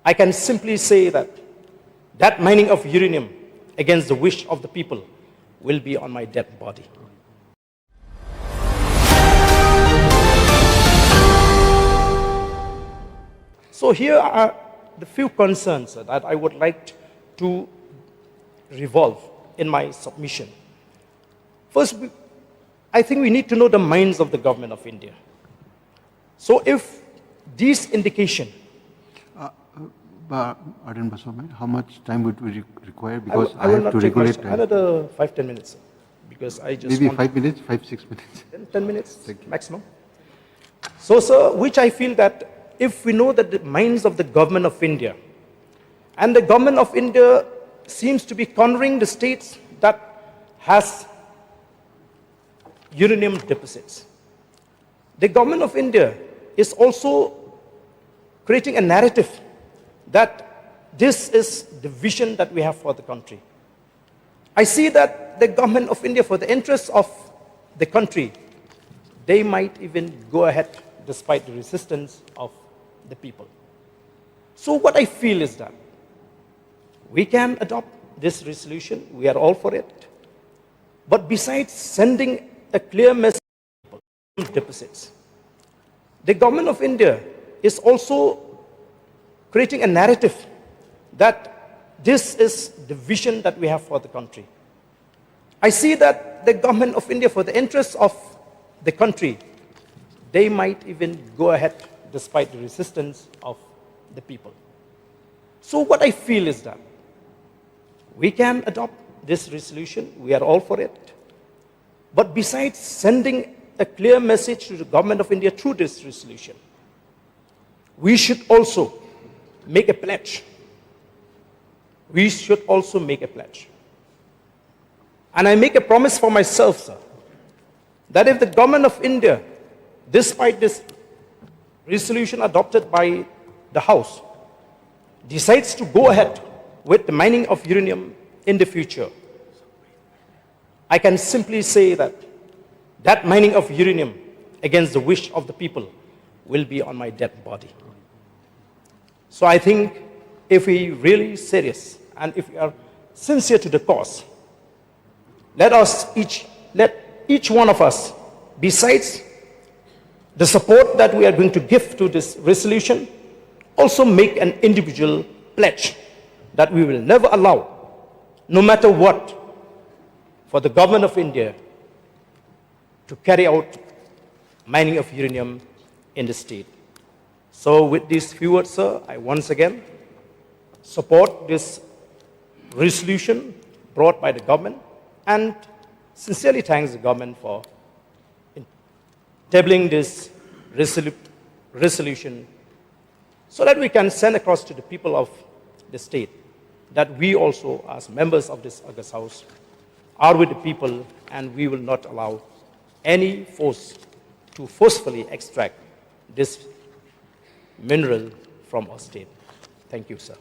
I can simply say that that mining of uranium against the wish of the people will be on my dead body. So here are the few concerns that I would like to revolve in my submission. First, I think we need to know the minds of the government of India. So if these indication... Ardent, how much time would we require? Because I will have not to take regulate much, time. another 5-10 minutes, sir, because I just Maybe want 5 minutes, 5-6 minutes. 10 minutes maximum. So, sir, which I feel that if we know that the minds of the government of India, and the government of India seems to be cornering the states that has uranium deposits. The government of India is also creating a narrative that this is the vision that we have for the country. I see that the government of India, for the interests of the country, they might even go ahead despite the resistance of the people. So what I feel is that we can adopt this resolution, we are all for it, but besides sending a clear message to deposits, the government of India is also creating a narrative that this is the vision that we have for the country. I see that the government of India, for the interests of the country, they might even go ahead despite the resistance of the people. So what I feel is that we can adopt this resolution, we are all for it, but besides sending a clear message to the government of India through this resolution, we should also make a pledge. We should also make a pledge. And I make a promise for myself, sir, that if the government of India, despite this resolution adopted by the House, decides to go ahead with the mining of uranium in the future, I can simply say that that mining of uranium against the wish of the people will be on my dead body. So I think if we really serious and if we are sincere to the cause, let each one of us, besides the support that we are going to give to this resolution, also make an individual pledge that we will never allow, no matter what, for the government of India to carry out mining of uranium in the state. So with these few words, sir, I once again support this resolution brought by the government and sincerely thanks the government for tabling this resolution so that we can send across to the people of the state that we also, as members of this August House, are with the people and we will not allow any force to forcefully extract this mineral from our state. Thank you, sir.